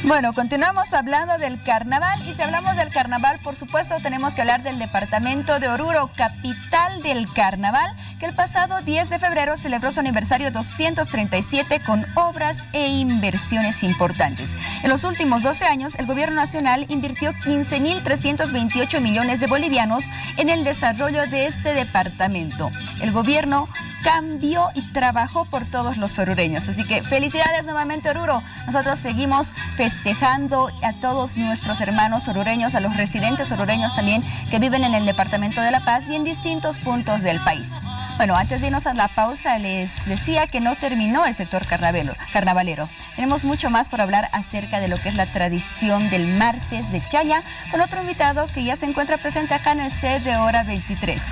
Bueno, continuamos hablando del carnaval y si hablamos del carnaval, por supuesto, tenemos que hablar del departamento de Oruro, capital del carnaval, que el pasado 10 de febrero celebró su aniversario 237 con obras e inversiones importantes. En los últimos 12 años, el gobierno nacional invirtió 15.328 millones de bolivianos en el desarrollo de este departamento. El gobierno cambió y trabajó por todos los orureños. Así que felicidades nuevamente, Oruro. Nosotros seguimos festejando a todos nuestros hermanos orureños, a los residentes orureños también que viven en el departamento de La Paz y en distintos puntos del país. Bueno, antes de irnos a la pausa, les decía que no terminó el sector carnavalero. Tenemos mucho más por hablar acerca de lo que es la tradición del martes de Chaya, con otro invitado que ya se encuentra presente acá en el set de Hora 23.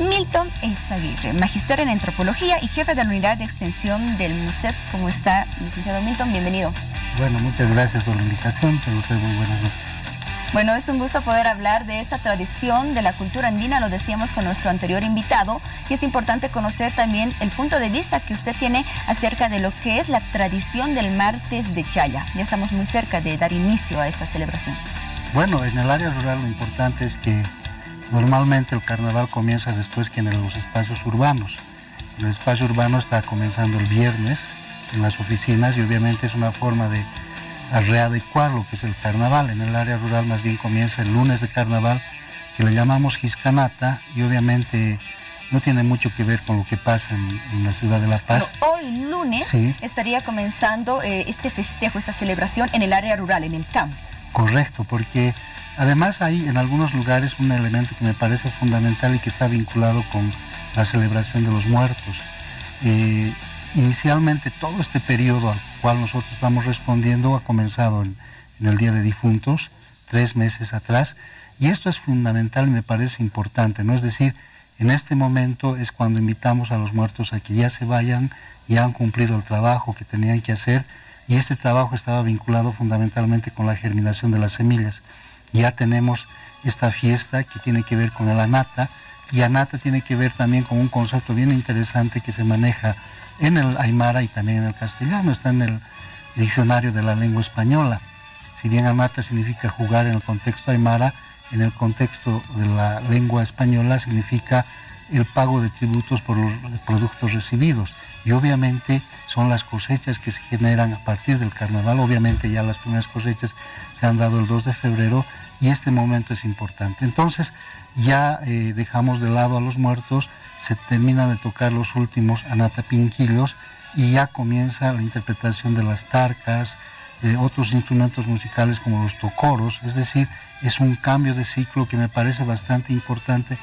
Milton Eizaguirre, magister en antropología y jefe de la unidad de extensión del MUSEP. ¿Cómo está, licenciado Milton? Bienvenido. Bueno, muchas gracias por la invitación. Tengo usted muy buenas noches. Bueno, es un gusto poder hablar de esta tradición de la cultura andina, lo decíamos con nuestro anterior invitado, y es importante conocer también el punto de vista que usted tiene acerca de lo que es la tradición del martes de Chaya. Ya estamos muy cerca de dar inicio a esta celebración. Bueno, en el área rural lo importante es que normalmente el carnaval comienza después que en los espacios urbanos. En el espacio urbano está comenzando el viernes en las oficinas y obviamente es una forma de readecuar lo que es el carnaval. En el área rural más bien comienza el lunes de carnaval, que le llamamos Jiscanata, y obviamente no tiene mucho que ver con lo que pasa en la ciudad de La Paz. Pero hoy lunes sí estaría comenzando este festejo, esta celebración en el área rural, en el campo. Correcto, porque además hay en algunos lugares un elemento que me parece fundamental y que está vinculado con la celebración de los muertos. Inicialmente todo este periodo al cual nosotros estamos respondiendo ha comenzado en el Día de Difuntos, 3 meses atrás, y esto es fundamental y me parece importante, ¿no? Es decir, en este momento es cuando invitamos a los muertos a que ya se vayan, ya han cumplido el trabajo que tenían que hacer, y este trabajo estaba vinculado fundamentalmente con la germinación de las semillas. Ya tenemos esta fiesta que tiene que ver con el Anata, y Anata tiene que ver también con un concepto bien interesante que se maneja en el aymara y también en el castellano, está en el diccionario de la lengua española. Si bien Anata significa jugar en el contexto aymara, en el contexto de la lengua española significa el pago de tributos por los productos recibidos. Y obviamente son las cosechas que se generan a partir del carnaval. Obviamente ya las primeras cosechas se han dado el 2 de febrero y este momento es importante. Entonces ya dejamos de lado a los muertos, se termina de tocar los últimos anatapinquillos y ya comienza la interpretación de las tarcas, de otros instrumentos musicales como los tocoros. Es decir, es un cambio de ciclo que me parece bastante importante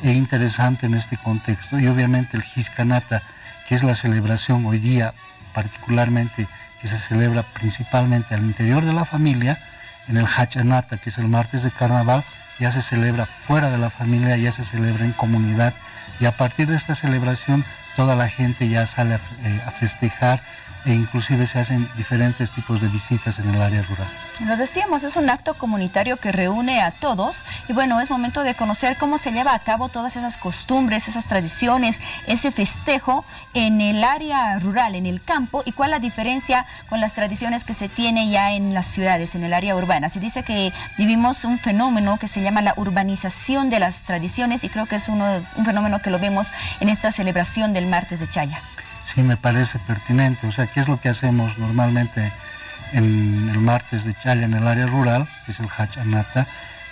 e interesante en este contexto. Y obviamente el Jiscanata, que es la celebración hoy día particularmente que se celebra principalmente al interior de la familia, en el Hachanata, que es el martes de carnaval, ya se celebra fuera de la familia, ya se celebra en comunidad, y a partir de esta celebración toda la gente ya sale a festejar e inclusive se hacen diferentes tipos de visitas en el área rural. Lo decíamos, es un acto comunitario que reúne a todos y bueno, es momento de conocer cómo se lleva a cabo todas esas costumbres, esas tradiciones, ese festejo en el área rural, en el campo, y cuál la diferencia con las tradiciones que se tiene ya en las ciudades, en el área urbana. Se dice que vivimos un fenómeno que se llama la urbanización de las tradiciones y creo que es un fenómeno que lo vemos en esta celebración del martes de Chaya. Sí, me parece pertinente. O sea, ¿qué es lo que hacemos normalmente en el martes de Chaya en el área rural, que es el Hachanata?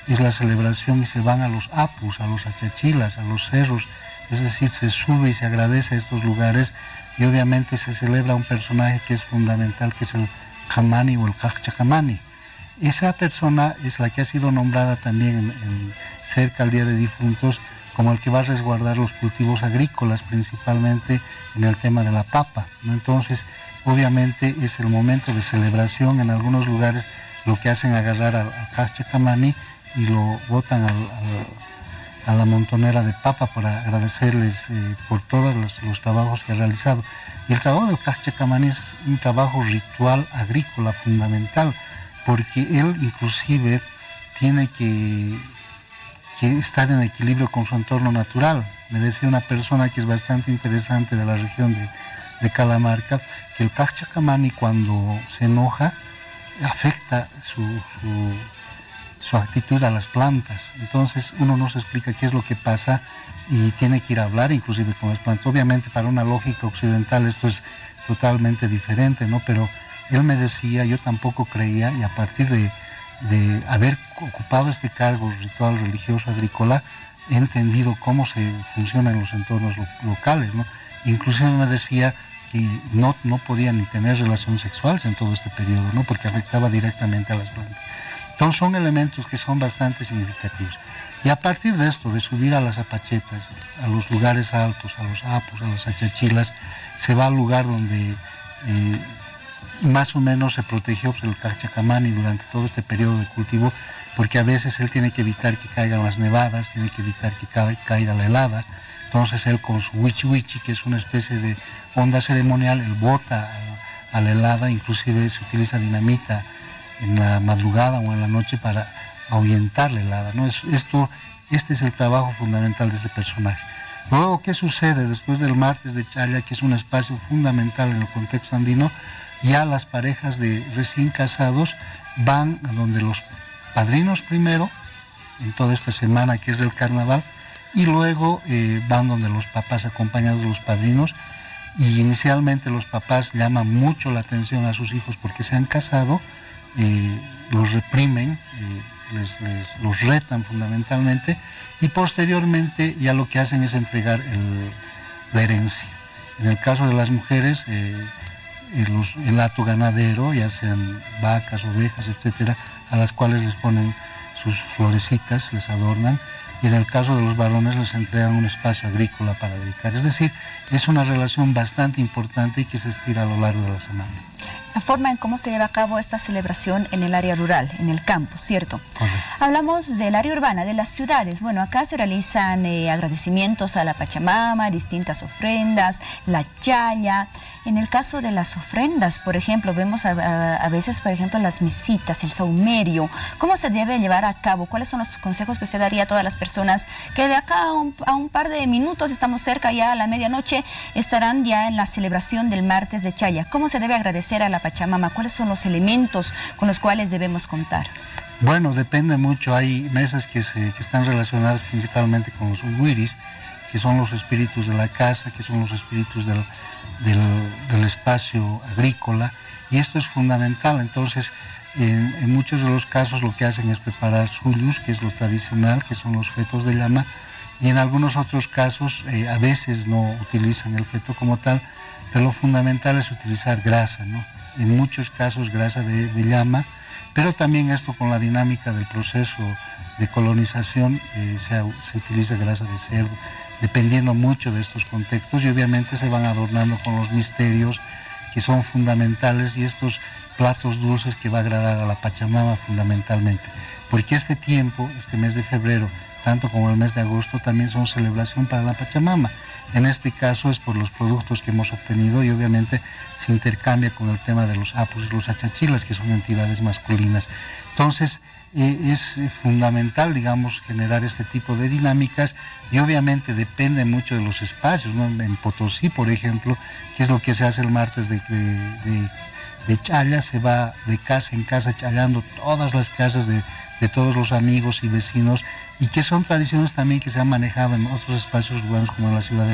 Es la celebración y se van a los apus, a los achachilas, a los cerros, es decir, se sube y se agradece a estos lugares y obviamente se celebra un personaje que es fundamental, que es el Kamani o el Kachacamani. Esa persona es la que ha sido nombrada también cerca al Día de Difuntos como el que va a resguardar los cultivos agrícolas, principalmente en el tema de la papa, ¿no? Entonces, obviamente es el momento de celebración. En algunos lugares lo que hacen es agarrar al Kachacamani y lo botan a la montonera de papa para agradecerles por todos los trabajos que ha realizado. Y el trabajo del Kachacamani es un trabajo ritual agrícola fundamental, porque él inclusive tiene que estar en equilibrio con su entorno natural. Me decía una persona que es bastante interesante de la región de Calamarca, que el Kachacamani cuando se enoja afecta su actitud a las plantas. Entonces uno no se explica qué es lo que pasa y tiene que ir a hablar inclusive con las plantas. Obviamente para una lógica occidental esto es totalmente diferente, ¿no? Pero él me decía, yo tampoco creía, y a partir de haber ocupado este cargo ritual religioso agrícola, he entendido cómo se funciona en los entornos locales, ¿no? Inclusive me decía que no podían ni tener relaciones sexuales en todo este periodo, ¿no? Porque afectaba directamente a las plantas. Entonces son elementos que son bastante significativos. Y a partir de esto, de subir a las apachetas, a los lugares altos, a los apus, a las achachilas, se va al lugar donde más o menos se protegió el Cachacamani durante todo este periodo de cultivo, porque a veces él tiene que evitar que caigan las nevadas, tiene que evitar que caiga la helada. Entonces él con su wichi wichi, que es una especie de onda ceremonial, él bota a la helada, inclusive se utiliza dinamita en la madrugada o en la noche para ahuyentar la helada, ¿no? Este es el trabajo fundamental de este personaje. Luego, ¿qué sucede después del martes de Challa, que es un espacio fundamental en el contexto andino? Ya las parejas de recién casados van a donde los padrinos primero, en toda esta semana que es del carnaval, y luego van donde los papás acompañados de los padrinos, y inicialmente los papás llaman mucho la atención a sus hijos porque se han casado, los reprimen, los retan fundamentalmente, y posteriormente ya lo que hacen es entregar la herencia. En el caso de las mujeres, el hato ganadero, ya sean vacas, ovejas, etcétera, a las cuales les ponen sus florecitas, les adornan, y en el caso de los varones les entregan un espacio agrícola para dedicar. Es decir, es una relación bastante importante y que se estira a lo largo de la semana. La forma en cómo se lleva a cabo esta celebración en el área rural, en el campo, ¿cierto? Correcto. Hablamos del área urbana, de las ciudades. Bueno, acá se realizan agradecimientos a la Pachamama, distintas ofrendas, la chaya. En el caso de las ofrendas, por ejemplo, vemos a veces, por ejemplo, las mesitas, el saumerio. ¿Cómo se debe llevar a cabo? ¿Cuáles son los consejos que usted daría a todas las personas que de acá a un par de minutos, estamos cerca ya a la medianoche, estarán ya en la celebración del martes de Challa? ¿Cómo se debe agradecer a la Pachamama? ¿Cuáles son los elementos con los cuales debemos contar? Bueno, depende mucho. Hay mesas que están relacionadas principalmente con los uiguiris, que son los espíritus de la casa, que son los espíritus del espacio agrícola, y esto es fundamental. Entonces, en muchos de los casos lo que hacen es preparar suyus, que es lo tradicional, que son los fetos de llama, y en algunos otros casos a veces no utilizan el feto como tal, pero lo fundamental es utilizar grasa, ¿no? En muchos casos grasa de llama, pero también esto con la dinámica del proceso de colonización se utiliza grasa de cerdo, dependiendo mucho de estos contextos, y obviamente se van adornando con los misterios que son fundamentales y estos platos dulces que va a agradar a la Pachamama fundamentalmente, porque este tiempo, este mes de febrero, tanto como el mes de agosto, también son celebración para la Pachamama. En este caso es por los productos que hemos obtenido y obviamente se intercambia con el tema de los apus y los achachilas, que son entidades masculinas. Entonces, es fundamental, digamos, generar este tipo de dinámicas, y obviamente depende mucho de los espacios, ¿no? En Potosí, por ejemplo, que es lo que se hace el martes de Challa, se va de casa en casa challando todas las casas de todos los amigos y vecinos, y que son tradiciones también que se han manejado en otros espacios urbanos como en la ciudad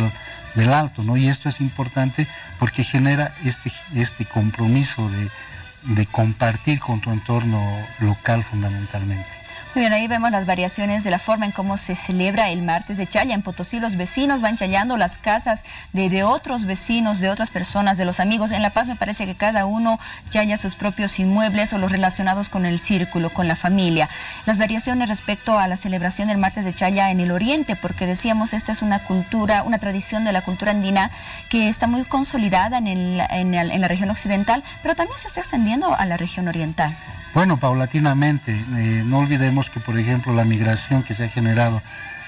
del Alto, ¿no? Y esto es importante porque genera este compromiso de compartir con tu entorno local fundamentalmente. Muy bien, ahí vemos las variaciones de la forma en cómo se celebra el martes de Challa. En Potosí los vecinos van challando las casas de otros vecinos, de otras personas, de los amigos. En La Paz me parece que cada uno challa sus propios inmuebles o los relacionados con el círculo, con la familia. Las variaciones respecto a la celebración del martes de Challa en el oriente, porque decíamos esta es una cultura, una tradición de la cultura andina que está muy consolidada en la región occidental, pero también se está extendiendo a la región oriental. Bueno, paulatinamente, no olvidemos que, por ejemplo, la migración que se ha generado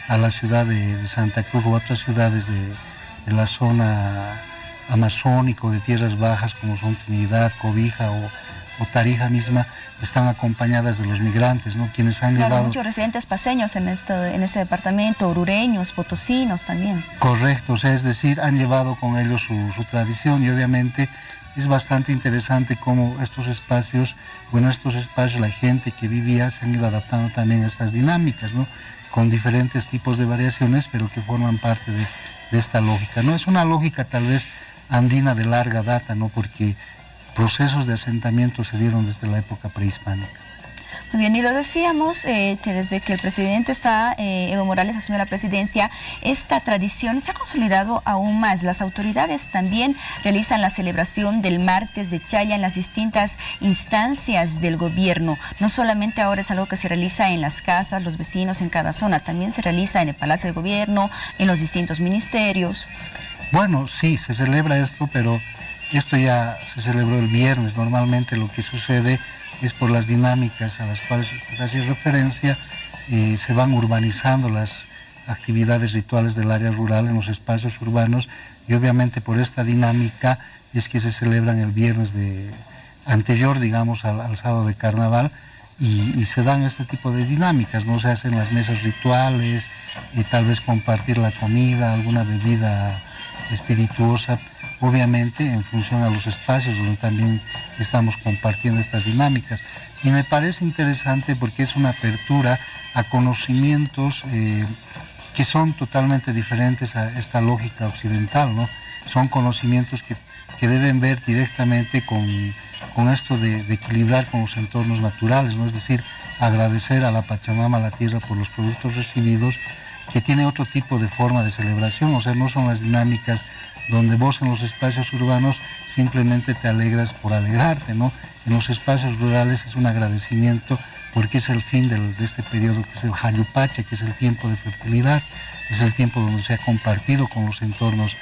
a la ciudad de Santa Cruz u otras ciudades de la zona amazónica, de tierras bajas, como son Trinidad, Cobija o Tarija misma, están acompañadas de los migrantes, ¿no? Quienes han llevado... muchos residentes paseños en este departamento, orureños, potosinos también. Correcto, o sea, es decir, han llevado con ellos su tradición, y obviamente es bastante interesante cómo estos espacios la gente que vivía se han ido adaptando también a estas dinámicas, ¿no? Con diferentes tipos de variaciones, pero que forman parte de esta lógica, ¿no? Es una lógica tal vez andina de larga data, ¿no? Porque procesos de asentamiento se dieron desde la época prehispánica. Muy bien, y lo decíamos que desde que el presidente Evo Morales asumió la presidencia, esta tradición se ha consolidado aún más. Las autoridades también realizan la celebración del martes de Chaya en las distintas instancias del gobierno. No solamente ahora es algo que se realiza en las casas, los vecinos en cada zona, también se realiza en el Palacio de Gobierno, en los distintos ministerios. Bueno, sí, se celebra esto, pero esto ya se celebró el viernes. Normalmente lo que sucede es por las dinámicas a las cuales usted hacía referencia, se van urbanizando las actividades rituales del área rural en los espacios urbanos, y obviamente por esta dinámica es que se celebran el viernes anterior, digamos, al sábado de carnaval, y se dan este tipo de dinámicas, ¿no? Se hacen las mesas rituales, y tal vez compartir la comida, alguna bebida espirituosa, obviamente en función a los espacios donde también estamos compartiendo estas dinámicas. Y me parece interesante porque es una apertura a conocimientos que son totalmente diferentes a esta lógica occidental, ¿no? Son conocimientos que deben ver directamente con esto de equilibrar con los entornos naturales, ¿no? Es decir, agradecer a la Pachamama, a la tierra, por los productos recibidos, que tiene otro tipo de forma de celebración. O sea, no son las dinámicas donde vos en los espacios urbanos simplemente te alegras por alegrarte, ¿no? En los espacios rurales es un agradecimiento porque es el fin de este periodo, que es el Jayupacha, que es el tiempo de fertilidad, es el tiempo donde se ha compartido con los entornos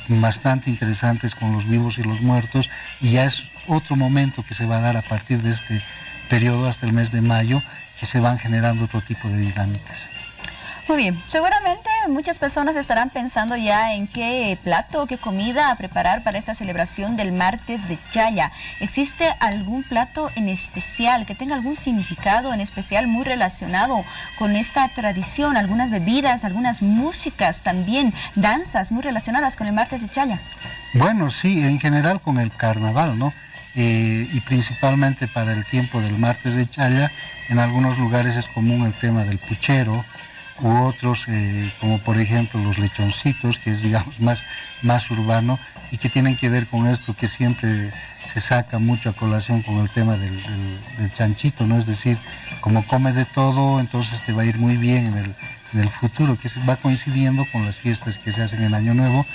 bastante interesantes, con los vivos y los muertos, y ya es otro momento que se va a dar a partir de este periodo hasta el mes de mayo, que se van generando otro tipo de dinámicas. Muy bien, seguramente muchas personas estarán pensando ya en qué plato, qué comida preparar para esta celebración del martes de Chaya. ¿Existe algún plato en especial que tenga algún significado en especial muy relacionado con esta tradición? Algunas bebidas, algunas músicas también, danzas muy relacionadas con el martes de Chaya. Bueno, sí, en general con el carnaval, ¿no? Y principalmente para el tiempo del martes de Chaya, en algunos lugares es común el tema del puchero, u otros, como por ejemplo los lechoncitos, que es, digamos, más urbano, y que tienen que ver con esto que siempre se saca mucho a colación con el tema del chanchito, ¿no? Es decir, como come de todo, entonces te va a ir muy bien en el futuro, que va coincidiendo con las fiestas que se hacen en Año Nuevo,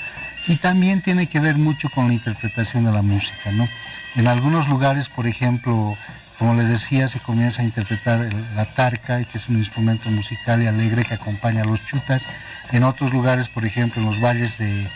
y también tiene que ver mucho con la interpretación de la música, ¿no? En algunos lugares, por ejemplo, como le decía, se comienza a interpretar la tarca, que es un instrumento musical y alegre que acompaña a los chutas. En otros lugares, por ejemplo, en los valles de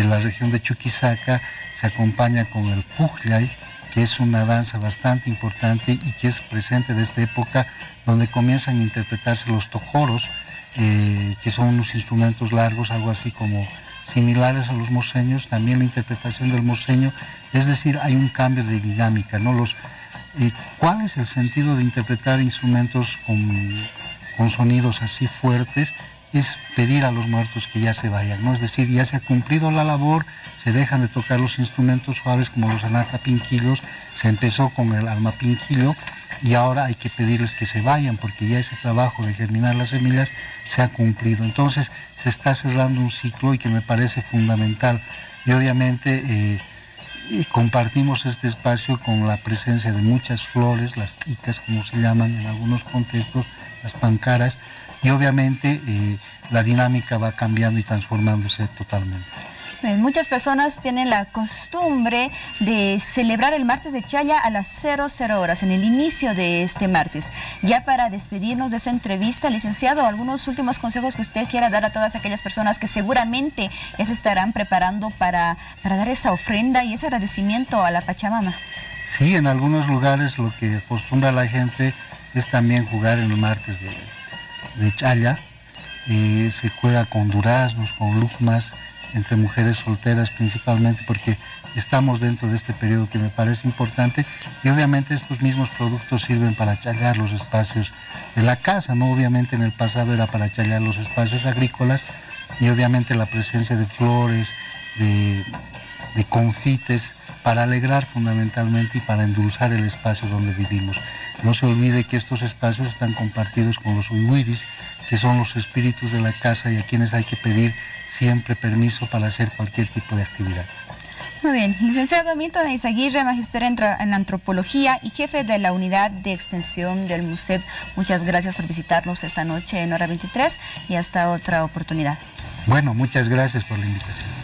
la región de Chuquisaca, se acompaña con el pujllay, que es una danza bastante importante y que es presente de esta época, donde comienzan a interpretarse los tojoros, que son unos instrumentos largos, algo así como similares a los moseños, también la interpretación del moseño, es decir, hay un cambio de dinámica, ¿no? ¿Cuál es el sentido de interpretar instrumentos con sonidos así fuertes? Es pedir a los muertos que ya se vayan, ¿no? Es decir, ya se ha cumplido la labor, se dejan de tocar los instrumentos suaves como los anatapinquillos, se empezó con el almapinquillo y ahora hay que pedirles que se vayan porque ya ese trabajo de germinar las semillas se ha cumplido. Entonces se está cerrando un ciclo y que me parece fundamental. Y obviamente compartimos este espacio con la presencia de muchas flores, las ticas como se llaman en algunos contextos, las pancaras, y obviamente la dinámica va cambiando y transformándose totalmente. Muchas personas tienen la costumbre de celebrar el martes de Chaya a las 00 horas, en el inicio de este martes. Ya para despedirnos de esa entrevista, licenciado, algunos últimos consejos que usted quiera dar a todas aquellas personas que seguramente ya se estarán preparando para dar esa ofrenda y ese agradecimiento a la Pachamama. Sí, en algunos lugares lo que acostumbra la gente es también jugar en el martes de Chaya. Se juega con duraznos, con lujmas, entre mujeres solteras principalmente, porque estamos dentro de este periodo que me parece importante, y obviamente estos mismos productos sirven para chayar los espacios de la casa, ¿no? Obviamente en el pasado era para chayar los espacios agrícolas, y obviamente la presencia de flores, de confites, para alegrar fundamentalmente y para endulzar el espacio donde vivimos. No se olvide que estos espacios están compartidos con los uiwiris, que son los espíritus de la casa y a quienes hay que pedir siempre permiso para hacer cualquier tipo de actividad. Muy bien, licenciado Milton Eizaguirre, magíster en antropología y jefe de la unidad de extensión del MUSEP. Muchas gracias por visitarnos esta noche en Hora 23 y hasta otra oportunidad. Bueno, muchas gracias por la invitación.